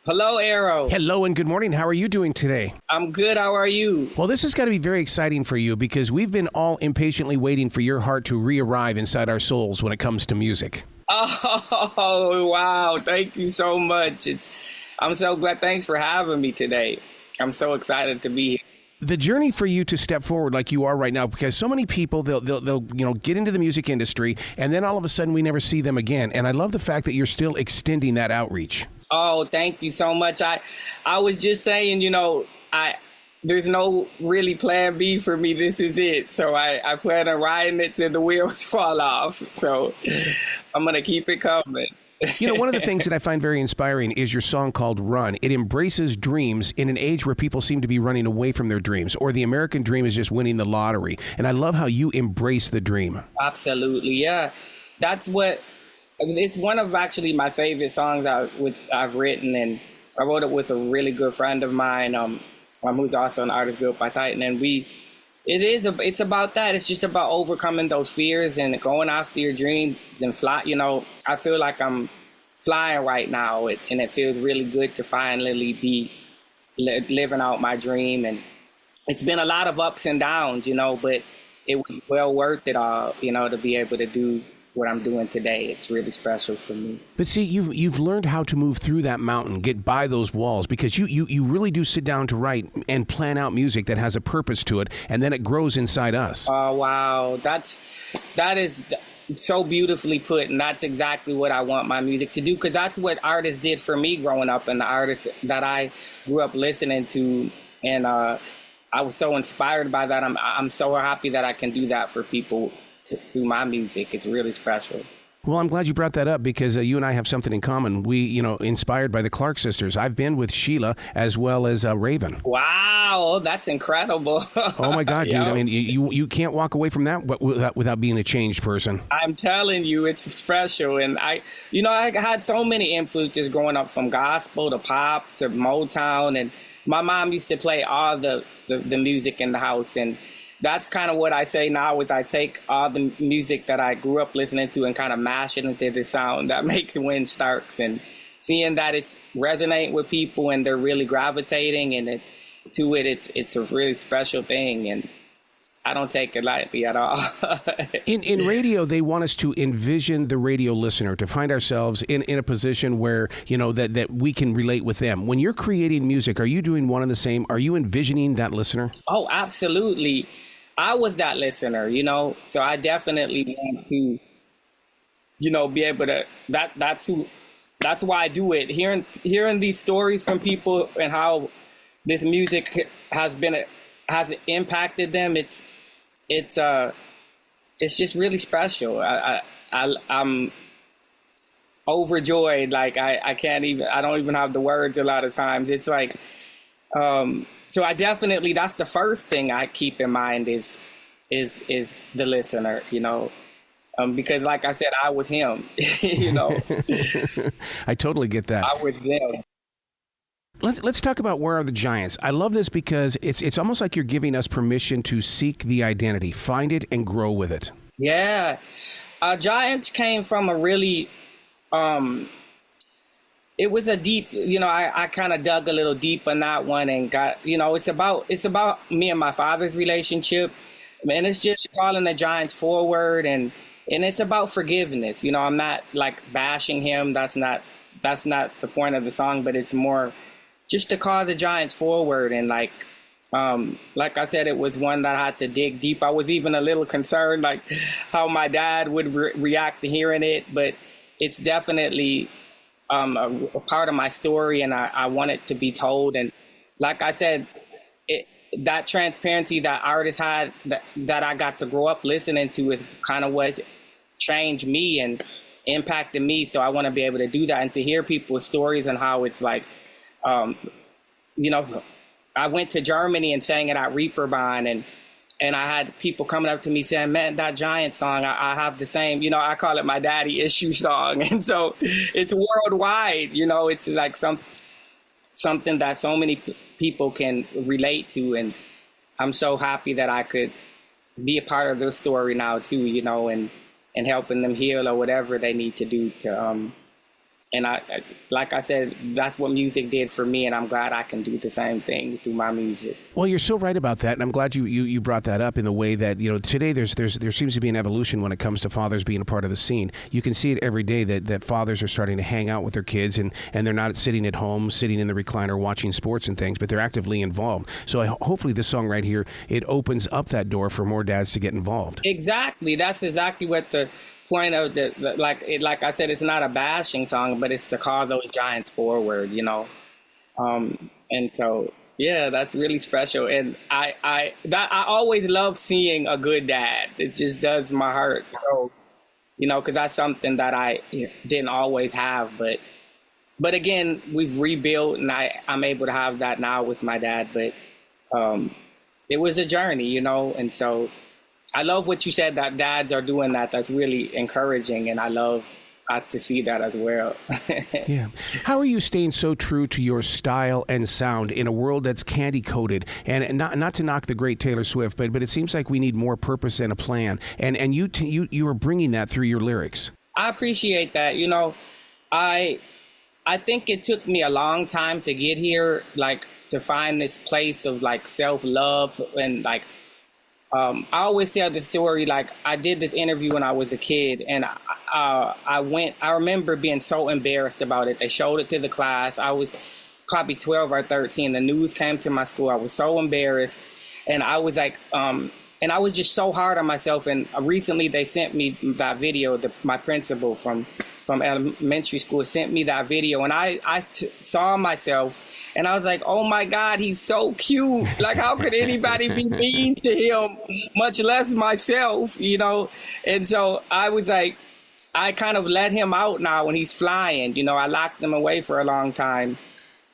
Hello, Arrow. Hello and good morning. How are you doing today? I'm good. How are you? Well, this has got to be very exciting for you because we've been all impatiently waiting for your heart to re-arrive inside our souls when it comes to music. Oh, wow. Thank you so much. I'm so glad. Thanks for having me today. I'm so excited to be here. The journey for you to step forward like you are right now, because so many people, they'll get into the music industry and then all of a sudden we never see them again. And I love the fact that you're still extending that outreach. Oh, thank you so much. I was just saying, there's no really plan B for me. This is it. So I plan on riding it till the wheels fall off. So I'm going to keep it coming. One of the things that I find very inspiring is your song called Run. It embraces dreams in an age where people seem to be running away from their dreams, or the American dream is just winning the lottery. And I love how you embrace the dream. Absolutely. Yeah. It's one of actually my favorite songs I've written, and I wrote it with a really good friend of mine, who's also an artist built by Titan. And it's about that. It's just about overcoming those fears and going after your dreams and fly. I feel like I'm flying right now, and it feels really good to finally be living out my dream. And it's been a lot of ups and downs, but it was well worth it all, to be able to do what I'm doing today. It's really special for me. But see, you've learned how to move through that mountain, get by those walls, because you really do sit down to write and plan out music that has a purpose to it, and then it grows inside us. Oh, wow. That is so beautifully put, and that's exactly what I want my music to do, because that's what artists did for me growing up, and the artists that I grew up listening to, and I was so inspired by that. I'm so happy that I can do that for people through my music. It's really special. Well, I'm glad you brought that up because you and I have something in common. We, inspired by the Clark sisters. I've been with Sheila as well as Raven. Wow, that's incredible. Oh my God, dude! I mean, you can't walk away from that without being a changed person. I'm telling you, it's special, and I had so many influences growing up, from gospel to pop to Motown, and my mom used to play all the music in the house, and that's kind of what I say now is I take all the music that I grew up listening to and kind of mash it into the sound that makes Wyn Starks, and seeing that it's resonating with people and they're really gravitating and it's a really special thing, and I don't take it lightly at all. In radio, they want us to envision the radio listener, to find ourselves in a position where, that we can relate with them. When you're creating music, are you doing one and the same? Are you envisioning that listener? Oh, absolutely. I was that listener, so I definitely want to, be able to, that's why I do it. Hearing these stories from people and how this music has impacted them. It's just really special. I'm overjoyed. Like I don't even have the words a lot of times. It's like, so I definitely, that's the first thing I keep in mind is the listener, because like I said, I was him, I totally get that. I was them. Let's talk about Where Are the Giants. I love this because it's almost like you're giving us permission to seek the identity, find it, and grow with it. Yeah. Giants came from a really, it was a deep, I kind of dug a little deep on that one and got, it's about me and my father's relationship. And it's just calling the Giants forward, and it's about forgiveness. I'm not like bashing him. That's not the point of the song, but it's more just to call the Giants forward. And like I said, it was one that I had to dig deep. I was even a little concerned, like how my dad would react to hearing it, but it's definitely a part of my story, and I want it to be told. And like I said, that transparency that artists had that I got to grow up listening to is kind of what changed me and impacted me. So I want to be able to do that and to hear people's stories and how it's like, I went to Germany and sang it at Reeperbahn, and I had people coming up to me saying, man, that Giant song, I have the same, I call it my daddy issue song. And so it's worldwide, it's like something that so many people can relate to. And I'm so happy that I could be a part of their story now too, and helping them heal or whatever they need to do like I said, that's what music did for me, and I'm glad I can do the same thing through my music. Well, you're so right about that, and I'm glad you brought that up in the way that, today there seems to be an evolution when it comes to fathers being a part of the scene. You can see it every day that fathers are starting to hang out with their kids, and they're not sitting at home, sitting in the recliner watching sports and things, but they're actively involved. So hopefully this song right here, it opens up that door for more dads to get involved. Exactly. That's exactly what the point of like I said, it's not a bashing song, but it's to call those giants forward, and so yeah, that's really special. And I always love seeing a good dad. It just does my heart so, because that's something that I didn't always have, but again, we've rebuilt, and I'm able to have that now with my dad. But it was a journey, and so I love what you said, that dads are doing that. That's really encouraging, and I love to see that as well. Yeah. How are you staying so true to your style and sound in a world that's candy coated? And not to knock the great Taylor Swift, but it seems like we need more purpose and a plan. And you are bringing that through your lyrics. I appreciate that. I think it took me a long time to get here, like to find this place of like self-love and like. I always tell the story, like I did this interview when I was a kid, and I remember being so embarrassed about it. They showed it to the class. I was probably 12 or 13. The news came to my school. I was so embarrassed. And I was like, and I was just so hard on myself. And recently they sent me that video, my principal from elementary school sent me that video, and I saw myself, and I was like, oh my God, he's so cute. Like, how could anybody be mean to him, much less myself, And so I was like, I kind of let him out now when he's flying. I locked him away for a long time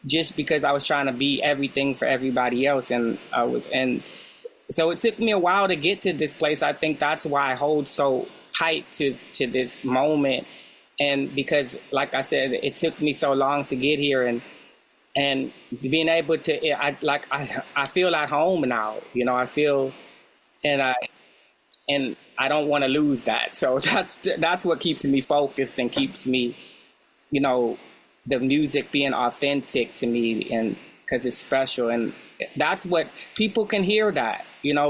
just because I was trying to be everything for everybody else. And so it took me a while to get to this place. I think that's why I hold so tight to this moment. And because, like I said, it took me so long to get here, and being able to, I feel at home now, I feel, and I don't want to lose that. So that's what keeps me focused and keeps me, the music being authentic to me, and because it's special. And that's what people can hear, that,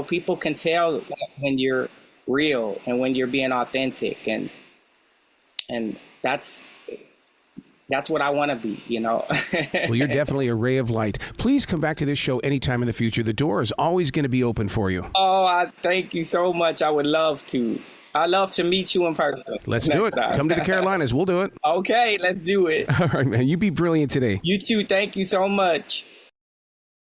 people can tell when you're real and when you're being authentic, and that's what I want to be, Well, you're definitely a ray of light. Please come back to this show anytime in the future. The door is always going to be open for you. Oh, I thank you so much. I would love to. I'd love to meet you in person. Let's do it. Time. Come to the Carolinas. We'll do it. Okay, let's do it. All right, man. You be brilliant today. You too. Thank you so much.